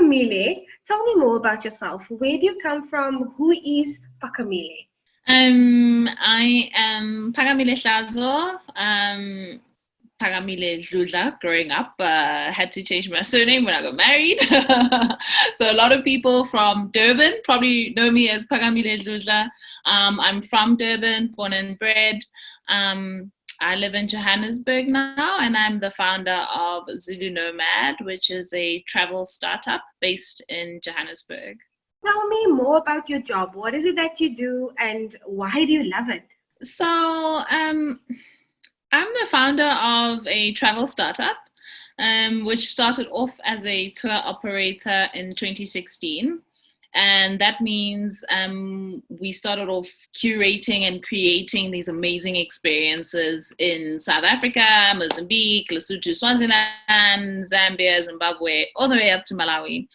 Phakamile, tell me more about yourself. Where do you come from? Who is Phakamile? I am Phakamile Hlazo. Phakamile Hlazo. Growing up, had to change my surname when I got married. So a lot of people from Durban probably know me as Phakamile Hlazo. I'm from Durban, born and bred. I live in Johannesburg now, and I'm the founder of Zulu Nomad, which is a travel startup based in Johannesburg. Tell me more about your job. What is it that you do and why do you love it? So, I'm the founder of a travel startup, which started off as a tour operator in 2016. And that means we started off curating and creating these amazing experiences in South Africa, Mozambique, Lesotho, Swaziland, Zambia, Zimbabwe, all the way up to Malawi.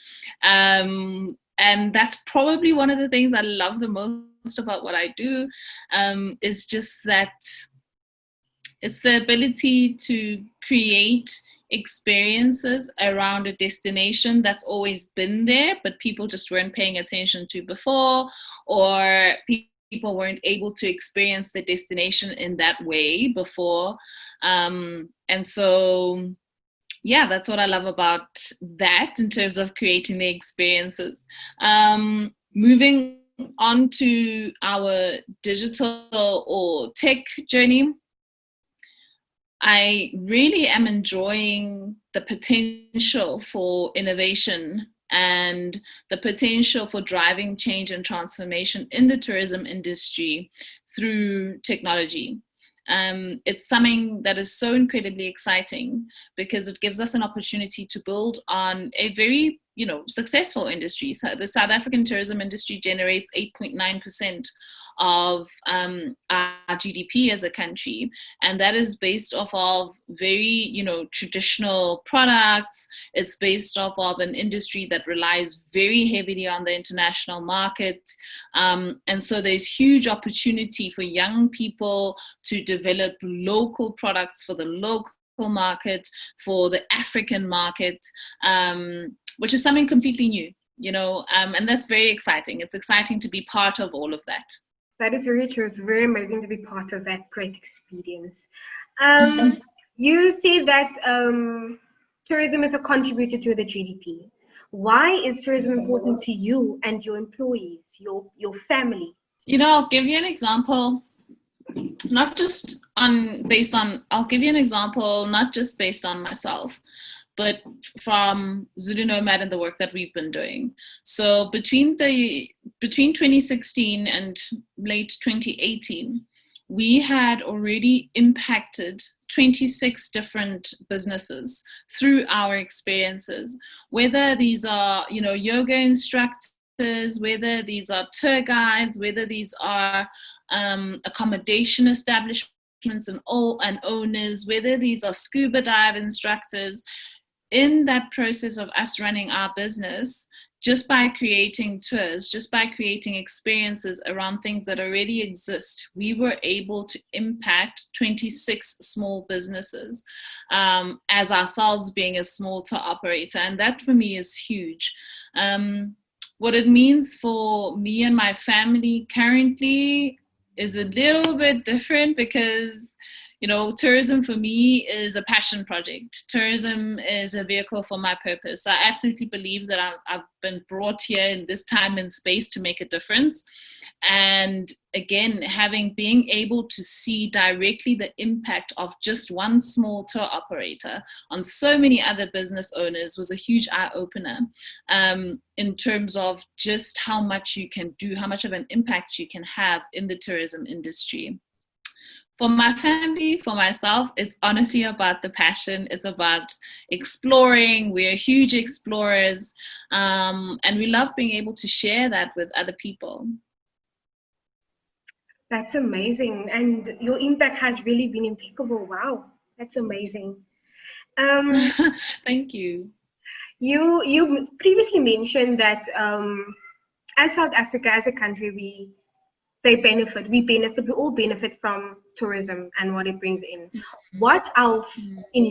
And that's probably one of the things I love the most about what I do, is just that it's the ability to create experiences around a destination that's always been there, but people just weren't paying attention to before, or people weren't able to experience the destination in that way before. And so, yeah, that's what I love about that in terms of creating the experiences. Moving on to our digital or tech journey, I really am enjoying the potential for innovation and the potential for driving change and transformation in the tourism industry through technology. It's something that is so incredibly exciting because it gives us an opportunity to build on a very, successful industry. So the South African tourism industry generates 8.9% of our GDP as a country, and that is based off of very traditional products. It's based off of an industry that relies very heavily on the international market, and so there's huge opportunity for young people to develop local products for the local market, for the African market, which is something completely new, and that's very exciting. It's exciting to be part of all of that. That is very true. It's very amazing to be part of that great experience. You say that tourism is a contributor to the GDP. Why is tourism important to you and your employees, your family? I'll give you an example, not just based on myself, but from Zulu Nomad and the work that we've been doing. So between 2016 and late 2018, we had already impacted 26 different businesses through our experiences, whether these are, yoga instructors, whether these are tour guides, whether these are accommodation establishments and owners, whether these are scuba dive instructors. In that process of us running our business, just by creating tours, just by creating experiences around things that already exist, we were able to impact 26 small businesses, as ourselves being a small tour operator. And that for me is huge. What it means for me and my family currently is a little bit different because tourism for me is a passion project. Tourism is a vehicle for my purpose. I absolutely believe that I've been brought here in this time and space to make a difference. And again, being able to see directly the impact of just one small tour operator on so many other business owners was a huge eye-opener, in terms of just how much you can do, how much of an impact you can have in the tourism industry. For my family, for myself, it's honestly about the passion. It's about exploring. We're huge explorers, and we love being able to share that with other people. That's amazing. And your impact has really been impeccable. Wow, that's amazing. Thank you. You previously mentioned that as South Africa, as a country, we all benefit from tourism and what it brings in. What else, in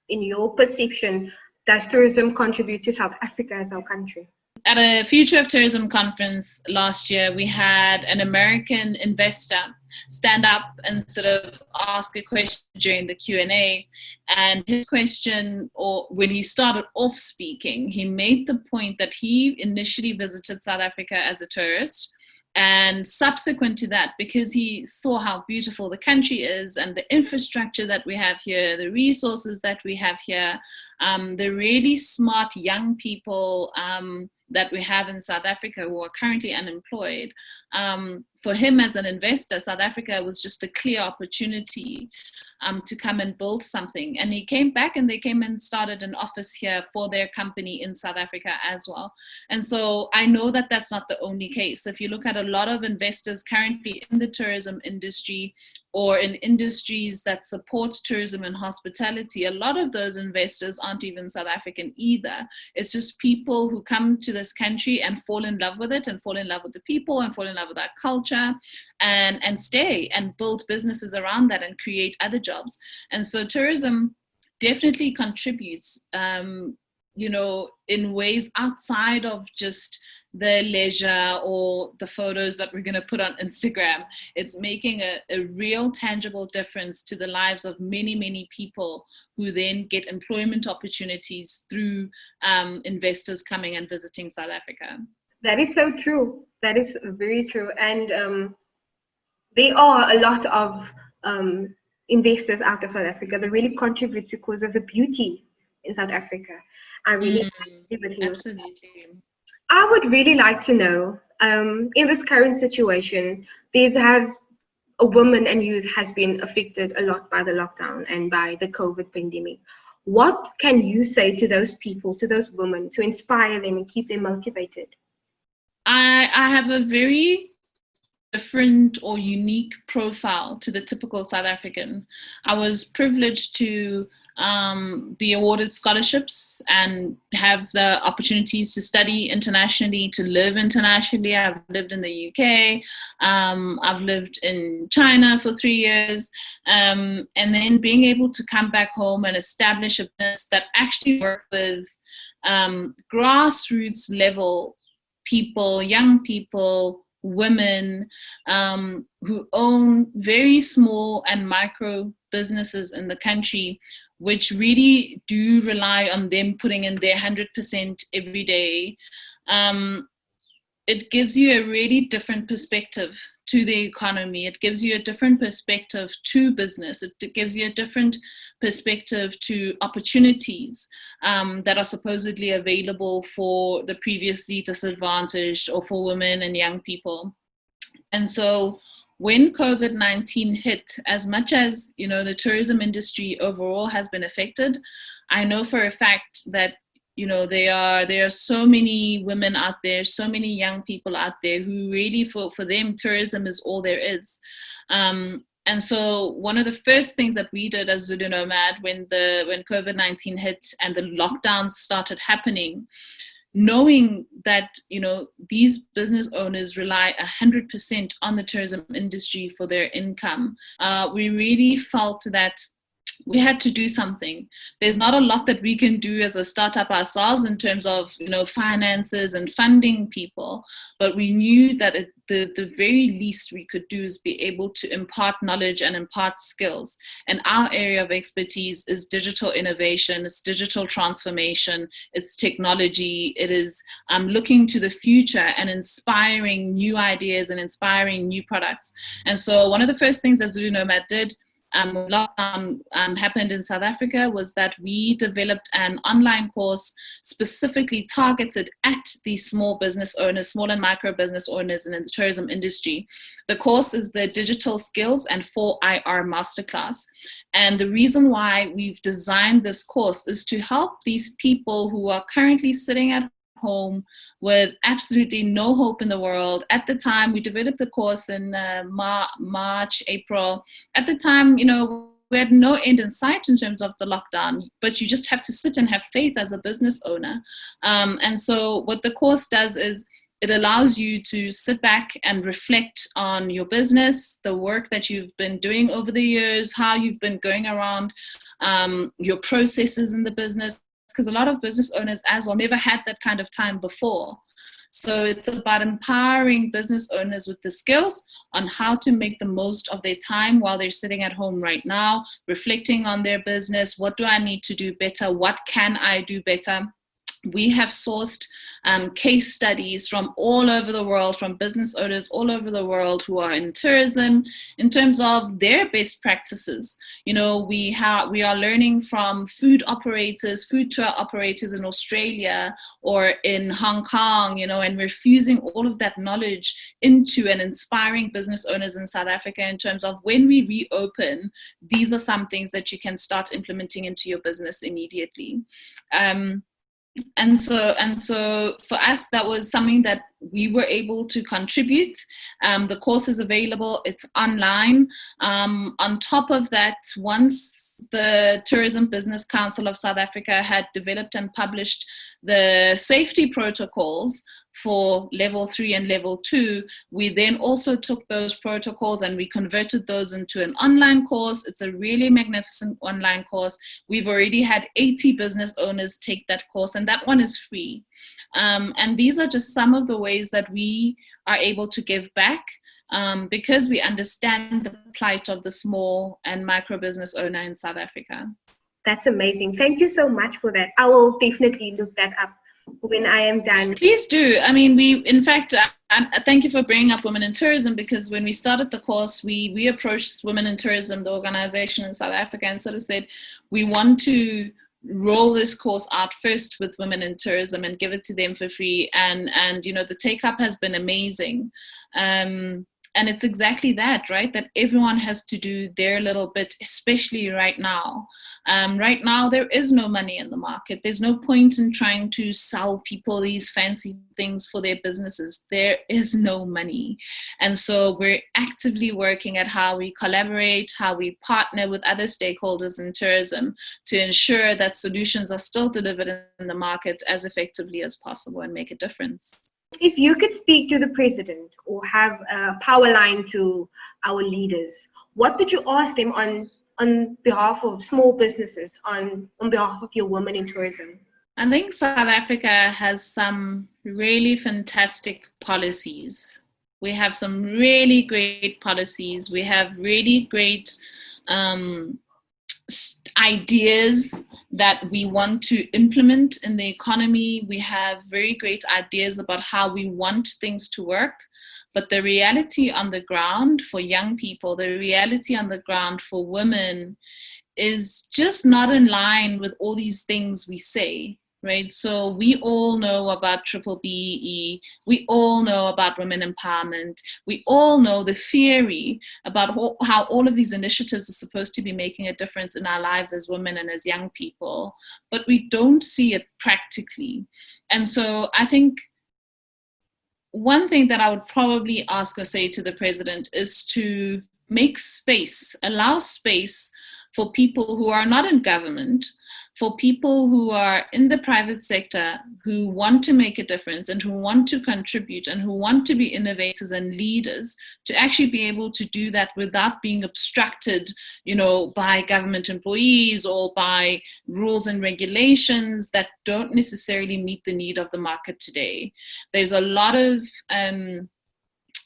your perception, does tourism contribute to South Africa as our country? At a Future of Tourism conference last year, we had an American investor stand up and sort of ask a question during the Q&A. And his question, or when he started off speaking, he made the point that he initially visited South Africa as a tourist. And subsequent to that, because he saw how beautiful the country is and the infrastructure that we have here, the resources that we have here, the really smart young people that we have in South Africa who are currently unemployed. For him as an investor, South Africa was just a clear opportunity to come and build something. And he came back and they came and started an office here for their company in South Africa as well. And so I know that that's not the only case. If you look at a lot of investors currently in the tourism industry or in industries that support tourism and hospitality, a lot of those investors aren't even South African either. It's just people who come to this country and fall in love with it and fall in love with the people and fall in love with our culture and stay and build businesses around that and create other jobs. And so tourism definitely contributes, in ways outside of just the leisure or the photos that we're going to put on Instagram. It's making a real tangible difference to the lives of many, many people who then get employment opportunities through investors coming and visiting South Africa. That is so true. That is very true. And there are a lot of investors out of South Africa that really contribute because of the beauty in South Africa. I really agree with you. Absolutely. I would really like to know, in this current situation, a woman and youth has been affected a lot by the lockdown and by the COVID pandemic. What can you say to those people, to those women, to inspire them and keep them motivated? I have a very different or unique profile to the typical South African. I was privileged to be awarded scholarships and have the opportunities to study internationally, to live internationally. I've lived in the UK, I've lived in China for 3 years, and then being able to come back home and establish a business that actually works with grassroots level people, young people, women who own very small and micro businesses in the country, which really do rely on them putting in their 100% every day. It gives you a really different perspective to the economy. It gives you a different perspective to business. It gives you a different perspective to opportunities that are supposedly available for the previously disadvantaged or for women and young people. And so when COVID-19 hit, as much as the tourism industry overall has been affected, I know for a fact that there are so many women out there, so many young people out there who really, for them, tourism is all there is. And so one of the first things that we did as Zulu Nomad when COVID-19 hit and the lockdowns started happening, knowing that these business owners rely 100% on the tourism industry for their income, we really felt that we had to do something. There's not a lot that we can do as a startup ourselves in terms of finances and funding people, but we knew that the very least we could do is be able to impart knowledge and impart skills. And our area of expertise is digital innovation, it's digital transformation, it's technology, it is looking to the future and inspiring new ideas and inspiring new products. And so one of the first things that Zulu Nomad did when lockdown happened in South Africa was that we developed an online course specifically targeted at these small business owners, small and micro business owners in the tourism industry. The course is the Digital Skills and 4IR Masterclass. And the reason why we've designed this course is to help these people who are currently sitting at home with absolutely no hope in the world. At the time, we developed the course in March, April. At the time, we had no end in sight in terms of the lockdown, but you just have to sit and have faith as a business owner. And so what the course does is it allows you to sit back and reflect on your business, the work that you've been doing over the years, how you've been going around your processes in the business, because a lot of business owners as well never had that kind of time before. So it's about empowering business owners with the skills on how to make the most of their time while they're sitting at home right now, reflecting on their business. What do I need to do better? What can I do better? We have sourced case studies from all over the world, from business owners all over the world who are in tourism, in terms of their best practices. You know, we are learning from food operators, food tour operators in Australia or in Hong Kong, you know, and we're fusing all of that knowledge into and inspiring business owners in South Africa in terms of when we reopen, these are some things that you can start implementing into your business immediately. And so for us, that was something that we were able to contribute. The course is available, it's online. On top of that, once the Tourism Business Council of South Africa had developed and published the safety protocols for level 3 and level 2, we then also took those protocols and we converted those into an online course. It's a really magnificent online course. We've already had 80 business owners take that course, and that one is free. And these are just some of the ways that we are able to give back, because we understand the plight of the small and micro business owner in South Africa. That's amazing. Thank you so much for that. I will definitely look that up when I am done. Please do. I mean, in fact, thank you for bringing up Women in Tourism, because when we started the course, we approached Women in Tourism, the organization in South Africa, and sort of said, we want to roll this course out first with Women in Tourism and give it to them for free. And you know, the take up has been amazing. And it's exactly that, right? That everyone has to do their little bit, especially right now. Right now, there is no money in the market. There's no point in trying to sell people these fancy things for their businesses. There is no money. And so we're actively working at how we collaborate, how we partner with other stakeholders in tourism to ensure that solutions are still delivered in the market as effectively as possible and make a difference. If you could speak to the president or have a power line to our leaders, what would you ask them on behalf of small businesses, on behalf of your women in tourism? I think South Africa has some really fantastic policies. We have some really great policies. We have really great ideas that we want to implement in the economy. We have very great ideas about how we want things to work. But the reality on the ground for young people, the reality on the ground for women is just not in line with all these things we say, right? So we all know about triple BEE. We all know about women empowerment. We all know the theory about how all of these initiatives are supposed to be making a difference in our lives as women and as young people, but we don't see it practically. And so I think one thing that I would probably ask or say to the president is to make space, allow space for people who are not in government, for people who are in the private sector, who want to make a difference and who want to contribute and who want to be innovators and leaders, to actually be able to do that without being obstructed, you know, by government employees or by rules and regulations that don't necessarily meet the need of the market today. There's a lot of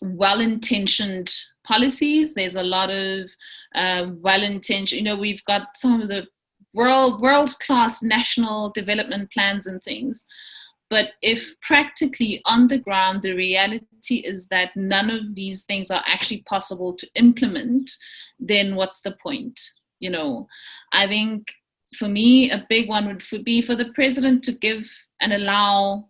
well-intentioned policies. There's a lot of well-intentioned, you know, we've got some of the world-class national development plans and things. But if practically on the ground, the reality is that none of these things are actually possible to implement, then what's the point? You know, I think for me, a big one would be for the president to give and allow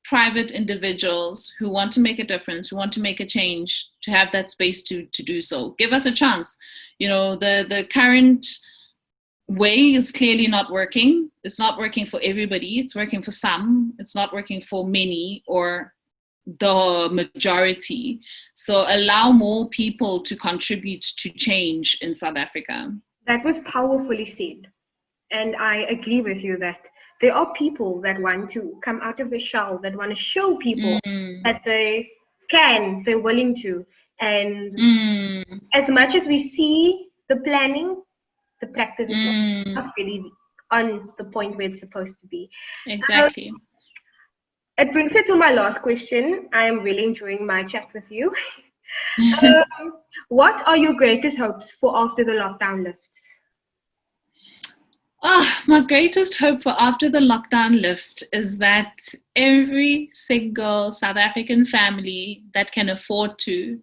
private individuals who want to make a difference, who want to make a change, to have that space to do so. Give us a chance. You know, the current way is clearly not working. It's not working for everybody. It's working for some. It's not working for many or the majority. So allow more people to contribute to change in South Africa. That was powerfully said. And I agree with you that there are people that want to come out of the shell, that want to show people that they're willing to. And as much as we see the planning, the practice is not really on the point where it's supposed to be. Exactly. It brings me to my last question. I am really enjoying my chat with you. um, what are your greatest hopes for after the lockdown lifts? My greatest hope for after the lockdown lifts is that every single South African family that can afford to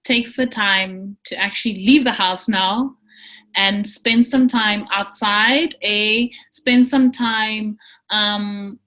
takes the time to actually leave the house now and spend some time outside, spend some time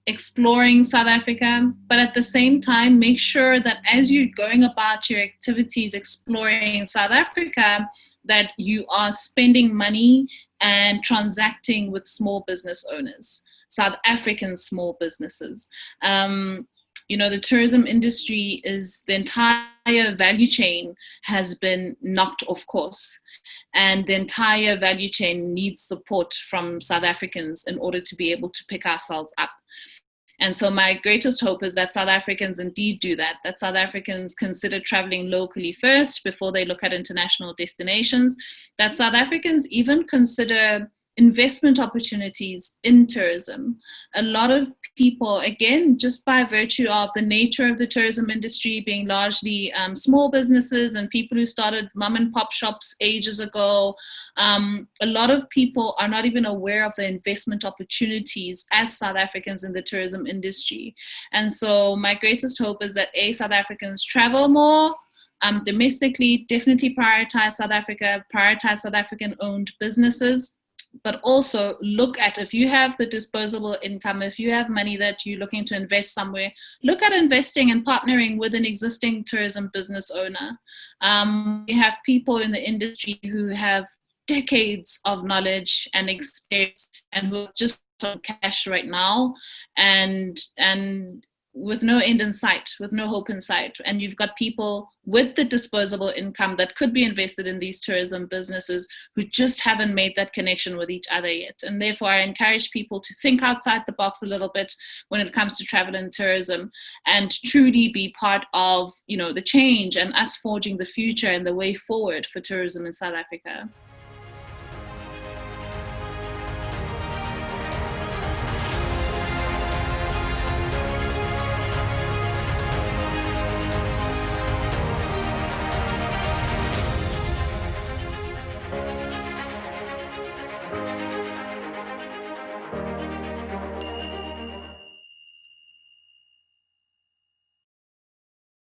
exploring South Africa, but at the same time, make sure that as you're going about your activities exploring South Africa, that you are spending money and transacting with small business owners, South African small businesses. The tourism industry is the entire value chain has been knocked off course. And the entire value chain needs support from South Africans in order to be able to pick ourselves up. And so my greatest hope is that South Africans indeed do that South Africans consider traveling locally first before they look at international destinations, that South Africans even consider investment opportunities in tourism. A lot of people, again, just by virtue of the nature of the tourism industry being largely small businesses and people who started mom and pop shops ages ago, a lot of people are not even aware of the investment opportunities as South Africans in the tourism industry. And so my greatest hope is that South Africans travel more, domestically, definitely prioritize South Africa, prioritize South African owned businesses, but also look at, if you have the disposable income, if you have money that you're looking to invest somewhere, look at investing and partnering with an existing tourism business owner. We have people in the industry who have decades of knowledge and experience and who are just on cash right now and with no end in sight, with no hope in sight. And you've got people with the disposable income that could be invested in these tourism businesses who just haven't made that connection with each other yet. And therefore, I encourage people to think outside the box a little bit when it comes to travel and tourism and truly be part of, the change and us forging the future and the way forward for tourism in South Africa.